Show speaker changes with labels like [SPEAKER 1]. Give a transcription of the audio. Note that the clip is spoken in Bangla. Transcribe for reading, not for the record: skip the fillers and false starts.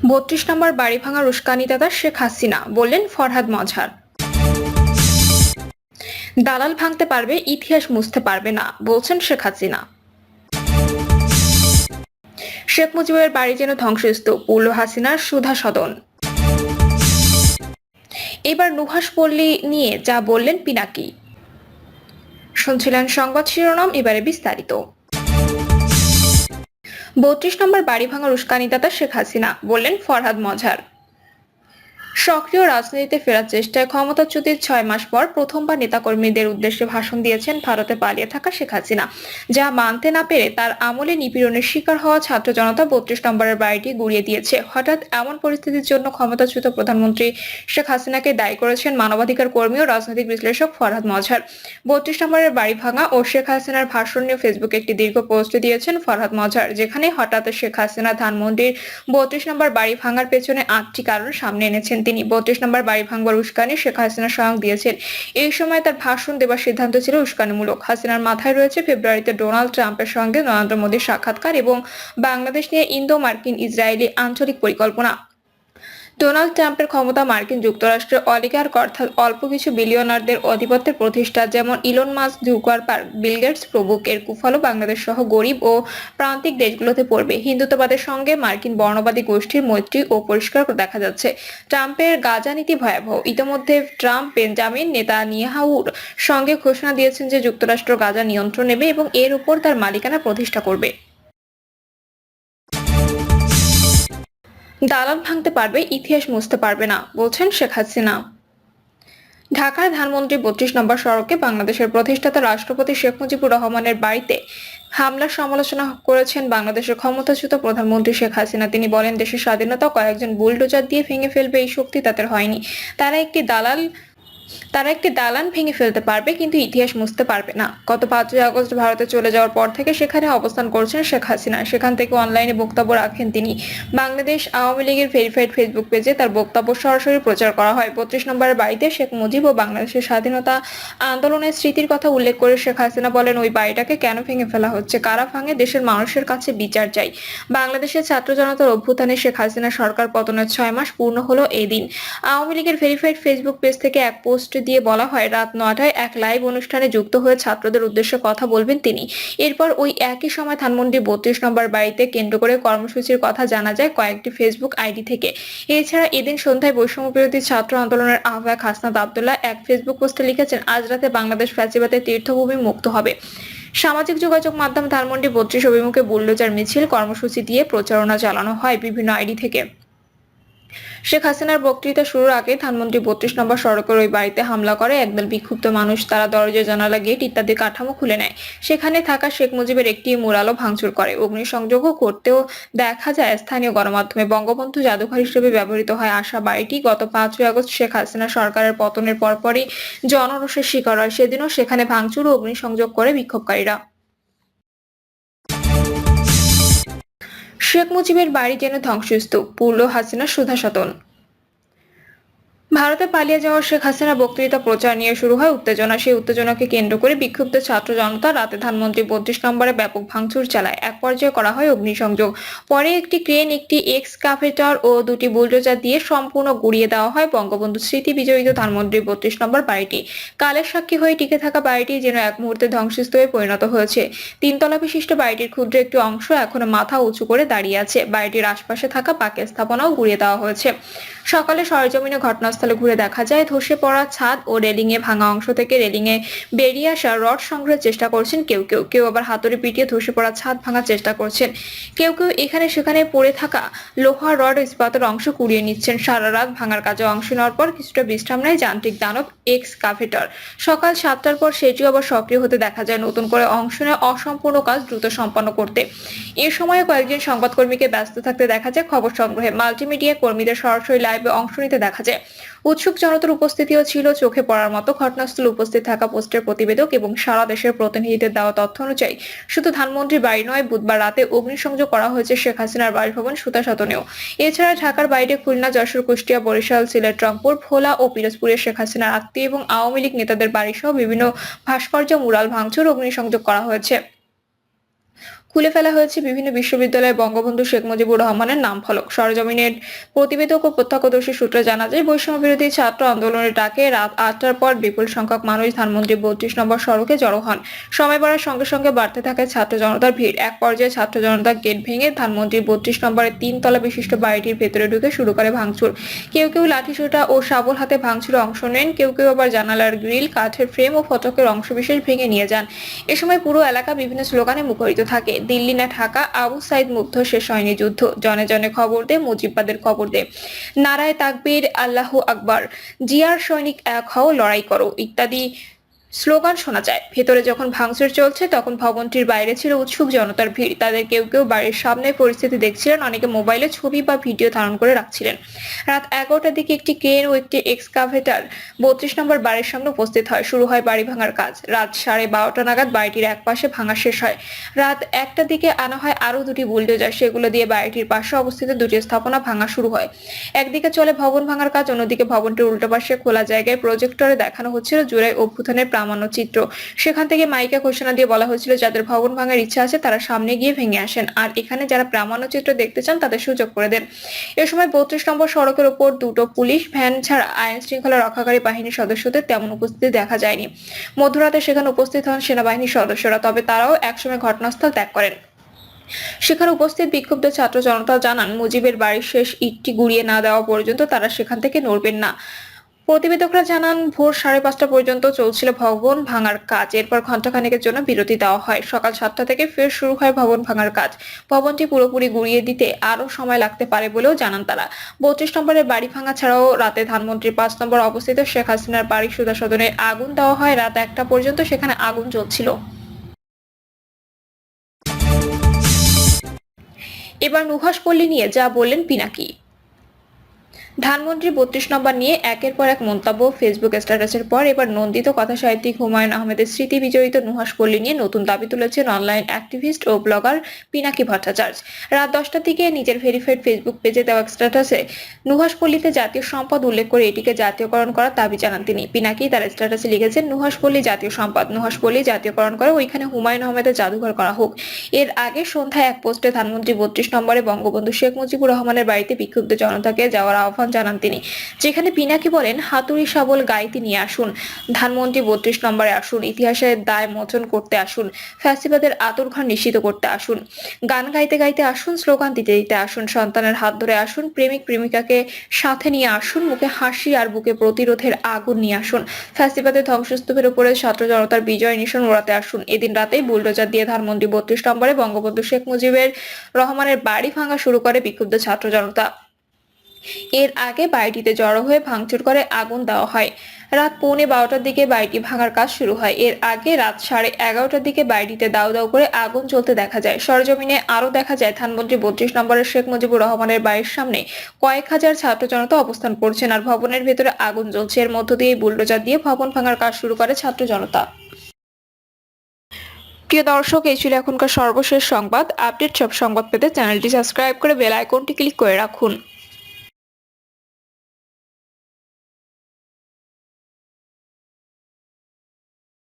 [SPEAKER 1] ৩২ নম্বর বাড়ি ভাঙার উস্কানিদাতা শেখ হাসিনা, বললেন ফরহাদ মজহার। দালাল ভাঙতে পারবে, ইতিহাস মুছতে পারবে না, বলছেন শেখ হাসিনা। শেখ মুজিবের বাড়ি যেন ধ্বংসস্তূপ, পড়ল হাসিনার সুধা সদন। এবার নুহাস পল্লী নিয়ে যা বললেন পিনাকি। শুনছিলেন সংবাদ শিরোনাম, এবারে বিস্তারিত। ৩২ নম্বর বাড়ি ভাঙার উস্কানিদাতা শেখ হাসিনা, বললেন ফরহাদ মজহার। সক্রিয় রাজনীতিতে ফেরার চেষ্টায় ক্ষমতাচ্যুতির ৬ মাস পর প্রথমবার নেতাকর্মীদের উদ্দেশ্যে ভাষণ দিয়েছেন ভারতে পালিয়ে থাকা শেখ হাসিনা। যা মানতে না পেরে তার আমলে নিপীড়নের শিকার হওয়া ছাত্র জনতা ৩২ নম্বরের বাড়িটি গুড়িয়ে দিয়েছে। হঠাৎ এমন পরিস্থিতির জন্য ক্ষমতাচ্যুত প্রধানমন্ত্রী শেখ হাসিনাকে দায়ী করেছেন মানবাধিকার কর্মী ও রাজনৈতিক বিশ্লেষক ফরহাদ মজহার। ৩২ নম্বরের বাড়ি ভাঙা ও শেখ হাসিনার ভাষণ নিয়ে ফেসবুকে একটি দীর্ঘ পোস্ট দিয়েছেন ফরহাদ মজহার, যেখানে হঠাৎ শেখ হাসিনা ধানমন্ডির ৩২ নম্বর বাড়ি ভাঙার পেছনে ৮টি কারণ সামনে এনেছেন। তিনি ৩২ নম্বর বাড়ি ভাঙবার উস্কানি শেখ হাসিনা স্বয়ং দিয়েছেন। এই সময় তার ভাষণ দেবার সিদ্ধান্ত ছিল উস্কানিমূলক। হাসিনার মাথায় রয়েছে ফেব্রুয়ারিতে ডোনাল্ড ট্রাম্পের সঙ্গে নরেন্দ্র মোদীর সাক্ষাৎকার এবং বাংলাদেশ নিয়ে ইন্দো মার্কিন ইসরায়েলি আঞ্চলিক পরিকল্পনা। ডোনাল্ড ট্রাম্পের ক্ষমতা মার্কিন যুক্তরাষ্ট্রের অলিগার্ক অর্থাৎ অল্প কিছু বিলিয়নারদের আধিপত্যের প্রতিষ্ঠা, যেমন Elon Musk, Zuckerberg, Bill Gates প্রমুখ। এর কুফলও বাংলাদেশ সহ গরিব ও প্রান্তিক দেশগুলোতে পড়বে। হিন্দুত্ববাদের সঙ্গে মার্কিন বর্ণবাদী গোষ্ঠীর মৈত্রী ও পরিষ্কার দেখা যাচ্ছে। ট্রাম্পের গাজা নীতি ভয়াবহ। ইতিমধ্যে ট্রাম্প বেঞ্জামিন নেতানিয়াহুর সঙ্গে ঘোষণা দিয়েছেন যে যুক্তরাষ্ট্র গাজা নিয়ন্ত্রণ নেবে এবং এর উপর তার মালিকানা প্রতিষ্ঠা করবে। দালাল ভাঙতে পারবে, ইতিহাস মুছতে পারবে না, বলছেন শেখ হাসিনা। ঢাকার ধানমন্ডি ৩২ নম্বর সড়কে বাংলাদেশের প্রতিষ্ঠাতা রাষ্ট্রপতি শেখ মুজিবুর রহমানের বাড়িতে হামলার সমালোচনা করেছেন বাংলাদেশের ক্ষমতাচ্যুত প্রধানমন্ত্রী শেখ হাসিনা। তিনি বলেন, দেশের স্বাধীনতা কয়েকজন বুলডোজার দিয়ে ভেঙে ফেলবে এই শক্তি তাদের হয়নি। তারা একটি দালান ভেঙে ফেলতে পারবে, কিন্তু ইতিহাস মুছতে পারবে না। গত ৫ই আগস্ট ভারতে চলে যাওয়ার পর থেকে সেখানে অবস্থান করছেন শেখ হাসিনা। সেখান থেকে অনলাইনে বক্তব্য রাখেন তিনি। বাংলাদেশ আওয়ামী লীগের ভেরিফাইড ফেসবুক পেজে তার বক্তব্য সরাসরি প্রচার করা হয়। ৩২ নম্বরের বাড়িতে শেখ মুজিব ও বাংলাদেশের স্বাধীনতা আন্দোলনের স্মৃতির কথা উল্লেখ করে শেখ হাসিনা বলেন, ওই বাড়িটাকে কেন ভেঙে ফেলা হচ্ছে, কারা ভাঙে, দেশের মানুষের কাছে বিচার চাই। বাংলাদেশের ছাত্র জনতার অভ্যুত্থানে শেখ হাসিনা সরকার পতনের ৬ মাস পূর্ণ হলো এই দিন। আওয়ামী লীগের ভেরিফাইড ফেসবুক পেজ থেকে এক পোস্ট দিয়ে বলা হয়, রাত ৯টায় এক লাইভ অনুষ্ঠানে যুক্ত হয়ে ছাত্রদের উদ্দেশ্যে কথা বলবেন তিনি। এরপর ওই একই সময় ধানমন্ডি ৩২ নম্বর বাড়িতে কেন্দ্র করে কর্মসূচির কথা জানা যায় কয়েকটি ফেসবুক আইডি থেকে। এছাড়া এদিন সন্ধ্যায় বৈষম্য বিরোধী ছাত্র আন্দোলনের আহ্বায়ক হাসনাত আব্দুল্লাহ এক ফেসবুক পোস্টে লিখেছেন, আজ রাতে বাংলাদেশ ফ্যাসিবাদের তীর্থভূমি মুক্ত হবে। সামাজিক যোগাযোগ মাধ্যম ধানমন্ডি ৩২ অভিমুখে বুলডোজার মিছিল কর্মসূচি দিয়ে প্রচারণা চালানো হয় বিভিন্ন আইডি থেকে। শেখ হাসিনার বক্তৃতা শুরুর আগে ধানমন্ডি ৩২ নম্বর সড়কের ওই বাড়িতে হামলা করে একদল বিক্ষুব্ধ মানুষ। তারা দরজা, জানালা, গেট ইত্যাদি কাঠামো খুলে নেয়। সেখানে থাকা শেখ মুজিবের একটি মুরালও ভাঙচুর করে। অগ্নিসংযোগও করতেও দেখা যায় স্থানীয় গণমাধ্যমে। বঙ্গবন্ধু জাদুঘর হিসেবে ব্যবহৃত হয় আসা বাড়িটি গত ৫ই আগস্ট শেখ হাসিনা সরকারের পতনের পরপরই জনরোষের শিকার হয়। সেদিনও সেখানে ভাঙচুর ও অগ্নিসংযোগ করে বিক্ষোভকারীরা। শেখ মুজিবের বাড়ি যেন ধ্বংসস্তূপ, পড়ল হাসিনার সুধা সদন। ভারতে পালিয়ে যাওয়া শেখ হাসিনা বক্তৃতা প্রচার নিয়ে শুরু হয় উত্তেজনা। সেই উত্তেজনাকে কেন্দ্র করে বিক্ষুব্ধ ছাত্র জনতা রাতে ধানমন্ডি ৩২ নম্বরে ব্যাপক ভাঙচুর চালায়। এক পর্যায়ে করা হয় অগ্নিসংযোগ। পরে একটি ক্রেন, একটি এক্সকাভেটর ও দুটি বুলডোজার দিয়ে সম্পূর্ণ গুড়িয়ে দেওয়া হয় বঙ্গবন্ধু স্মৃতি বিজড়িত ধানমন্ডি ৩২ নম্বর বাড়িটি। কালের সাক্ষী হয়ে টিকে থাকা বাড়িটি যেন এক মুহূর্তে ধ্বংসস্তূপে পরিণত হয়েছে। ৩ তলা বিশিষ্ট বাড়িটির ক্ষুদ্র একটি অংশ এখনো মাথা উঁচু করে দাঁড়িয়ে আছে। বাড়িটির আশপাশে থাকা পাকা স্থাপনাও গুড়িয়ে দেওয়া হয়েছে। সকালে সরেজমিনে ঘটনাস্থলে ঘুরে দেখা যায় ধসে পড়া ছাদ ও রেলিং এ ভাঙা অংশ থেকে রেলিং এ বেরিয়ে আসা রড সংগ্রহের চেষ্টা করছেন কেউ আবার হাতুড়ি পিটিয়ে ধসে পড়া ছাদ ভাঙার চেষ্টা করছেন। কেউ এখানে সেখানে পড়ে থাকা লোহা, রড, ইস্পাতের অংশ কুড়িয়ে নিচ্ছেন। সারা রাত ভাঙার কাজে অংশ নেওয়ার পর কিছুটা বিশ্রাম নেয় যান্ত্রিক দানব এক্সকাভেটর। সকাল ৭টার পর সেটিও আবার সক্রিয় হতে দেখা যায় নতুন করে অংশ নেয় অসম্পূর্ণ কাজ দ্রুত সম্পন্ন করতে। এ সময় কয়েকজন সংবাদকর্মীকে ব্যস্ত থাকতে দেখা যায় খবর সংগ্রহে। মাল্টিমিডিয়া কর্মীদের সরাসরি লাইভে অংশ নিতে দেখা যায়। উৎসুক জনতার উপস্থিতিও ছিল চোখে পড়ার মতো। ঘটনাস্থলে উপস্থিত থাকা পোস্টের প্রতিবেদক এবং সারা দেশের প্রতিনিধিদের দেওয়া তথ্য অনুযায়ী শুধু ধানমন্ডির বাড়ি নয়, বুধবার রাতে অগ্নিসংযোগ করা হয়েছে শেখ হাসিনার বাসভবন সুতা সদনেও। এছাড়া ঢাকার বাইরে খুলনা, যশোর, কুষ্টিয়া, বরিশাল, সিলেট, রংপুর, ভোলা ও পিরোজপুরে শেখ হাসিনার আত্মীয় এবং আওয়ামী লীগ নেতাদের বাড়িসহ বিভিন্ন ভাস্কর্য, মুরাল ভাঙচুর, অগ্নিসংযোগ করা হয়েছে। খুলে ফেলা হয়েছে বিভিন্ন বিশ্ববিদ্যালয়ে বঙ্গবন্ধু শেখ মুজিবুর রহমানের নাম ফলক। সরেজমিনের প্রতিবেদক ও প্রত্যক্ষদর্শী সূত্রে জানা যায়, বৈষম্য বিরোধী ছাত্র আন্দোলনের ডাকে রাত ৮টার পর বিপুল সংখ্যক মানুষ ধানমন্ডি ৩২ নম্বর সড়কে জড়ো হন। সময় বাড়ার সঙ্গে সঙ্গে বাড়তে থাকে ছাত্র জনতার ভিড়। এক পর্যায়ে ছাত্র জনতা গেট ভেঙে ধানমন্ডি ৩২ নম্বরের ৩ তলা বিশিষ্ট বাড়িটির ভেতরে ঢুকে শুরু করে ভাঙচুর। কেউ কেউ লাঠিসোঁটা ও শাবল হাতে ভাঙচুরে অংশ নেন, কেউ কেউ আবার জানালার গ্রিল, কাঠের ফ্রেম ও ফটকের অংশবিশেষ ভেঙে নিয়ে যান। এ সময় পুরো এলাকা বিভিন্ন স্লোগানে মুখরিত থাকে। দিল্লি না ঢাকা, আবু সাইদ মুগ্ধ, শেষ হয়নি যুদ্ধ, জনে জনে খবর দে, মুজিববাদের খবর দে, নারায়ে তাকবীর, আল্লাহু আকবার, জিয়ার সৈনিক এক হও, লড়াই করো ইত্যাদি স্লোগান শোনা যায়। ভেতরে যখন ভাঙচুর চলছে তখন ভবনটির বাইরে ছিল উৎসুক জনতার ভিড়। তাদের কেউ কেউ বাড়ির সামনে পরিস্থিতি দেখছিলেন, অনেকে মোবাইলে ছবি বা ভিডিও ধারণ করে রাখছিলেন। রাত 11টার দিকে একটি ক্রেন ও একটি এক্সকাভেটর 32 নম্বর বাড়ির সামনে উপস্থিত হয়। শুরু হয় বাড়ি ভাঙার কাজ। রাত 12:30 নাগাদ বাড়িটির এক পাশে ভাঙা শেষ হয়। রাত 1টার দিকে আনা হয় আরো দুটি বুলডোজার, সেগুলো দিয়ে বাড়িটির পাশে অবস্থিত দুটি স্থাপনা ভাঙা শুরু হয়। একদিকে চলে ভবন ভাঙার কাজ, অন্যদিকে ভবনটির উল্টো পাশে খোলা জায়গায় প্রজেক্টরে দেখানো হচ্ছিল জুলাই অভ্যুত্থানের প্রামাণ্য চিত্র। সেখান থেকে মাইকে ঘোষণা দিয়ে বলা হয়েছিল, যাদের ভবন ভাঙার ইচ্ছা আছে তারা সামনে গিয়ে ভেঙে আসেন, আর এখানে যারা প্রামাণ্য চিত্র দেখতে চান তাদের সুযোগ করে দেন। এ সময় 32 নম্বর সড়কের উপর দুটো পুলিশ ভ্যান ছাড়া আইন শৃঙ্খলা রক্ষাকারী বাহিনীর সদস্যদের তেমন উপস্থিতি দেখা যায়নি। মধ্যরাতে সেখানে উপস্থিত হন সেনাবাহিনীর সদস্যরা, তবে তারাও একসময় ঘটনাস্থল ত্যাগ করেন। সেখানে উপস্থিত বিক্ষুব্ধ ছাত্র জনতা জানান, মুজিবের বাড়ির শেষ ইটটি গুঁড়িয়ে না দেওয়া পর্যন্ত তারা সেখান থেকে নড়বেন না। প্রতিবেদকরা জানান, ভোর 5:30 পর্যন্ত চলছিল ভবন ভাঙার কাজ। এরপর ঘণ্টাখানেকের জন্য বিরতি দেওয়া হয়। সকাল 7টা থেকে ফের শুরু হয় ভবন ভাঙার কাজ। ভবনটি পুরোপুরি গুঁড়িয়ে দিতে আরও সময় লাগতে পারে বলেও জানান তারা। 32 নম্বরের বাড়ি ভাঙা ছাড়াও রাতে ধানমন্ডির 5 নম্বর অবস্থিত শেখ হাসিনার বাড়ি সুধা সদনে আগুন দেওয়া হয়। রাত 1টা পর্যন্ত সেখানে আগুন জ্বলছিল। এবার নুহাশপল্লী নিয়ে যা বললেন পিনাকি। ধানমন্ডি 32 নম্বর নিয়ে একের পর এক মন্তব্য, ফেসবুক স্ট্যাটাসের পর এবার নন্দিত কথা সাহিত্যিক হুমায়ুন আহমেদের স্মৃতি বিজড়িত নুহাশপল্লী নিয়ে নতুন দাবি তুলেছেন অনলাইন অ্যাক্টিভিস্ট ও ব্লগার পিনাকি ভট্টাচার্য। রাত 10টার দিকে নিজের ভেরিফাইড ফেসবুক পেজে দেওয়া স্ট্যাটাসে নুহাশপল্লীতে জাতীয় সম্পদ উল্লেখ করে এটিকে জাতীয়করণ করার দাবি জানান তিনি। পিনাকি তার স্ট্যাটাসে লিখেছেন, নুহাশপল্লী জাতীয় সম্পদ, নুহাশপল্লী জাতীয়করণ করে ওইখানে হুমায়ুন আহমেদের জাদুঘর করা হোক। এর আগে সন্ধ্যায় এক পোস্টে ধানমন্ডি 32 নম্বরে বঙ্গবন্ধু শেখ মুজিবুর রহমানের বাড়িতে বিক্ষুব্ধ জনতাকে যাওয়ার আহ্বান জানান তিনি, যেখানে পিনাকি বলেন, হাতুড়ি শাবল গাইতে নিয়ে আসুন, ধানমন্ডি 32 নম্বরে আসুন, ইতিহাসের দায় মোচন করতে আসুন, ফ্যাসিবাদের আতুরঘর নিশ্চিত করতে আসুন, গান গাইতে গাইতে আসুন, স্লোগান দিতে দিতে আসুন, সন্তানের হাত ধরে আসুন, প্রেমিক প্রেমিকাকে সাথে নিয়ে আসুন, মুখে হাসি আর বুকে প্রতিরোধের আগুন নিয়ে আসুন, ফ্যাসিবাদের ধ্বংসস্তূপের উপরে ছাত্র জনতার বিজয় নিশান ওড়াতে আসুন। এদিন রাতেই বুলডোজার দিয়ে ধানমন্ডি 32 নম্বরে বঙ্গবন্ধু শেখ মুজিবুর রহমানের বাড়ি ভাঙা শুরু করে বিক্ষুব্ধ ছাত্র জনতা। এর আগে বাড়িটিতে জড়ো হয়ে ভাঙচুর করে আগুন দেওয়া হয়। রাত 11:45টার দিকে বাড়িটি ভাঙার কাজ শুরু হয়। এর আগে রাত 11:30টার দিকে বাড়িটিতে দাউ দাউ করে আগুন জ্বলতে দেখা যায়। সরেজমিনে আরো দেখা যায়, ধানমন্ডি 32 নম্বরের শেখ মুজিবুর রহমানের বাড়ির সামনে কয়েক হাজার ছাত্র জনতা অবস্থান করছেন, আর ভবনের ভেতরে আগুন জ্বলছে। এর মধ্য দিয়ে বুলডোজার দিয়ে ভবন ভাঙার কাজ শুরু করে ছাত্র জনতা। প্রিয় দর্শক, এই ছিল এখনকার সর্বশেষ সংবাদ। আপডেট সব সংবাদ পেতে চ্যানেলটি সাবস্ক্রাইব করে বেল আইকনটি ক্লিক করে রাখুন।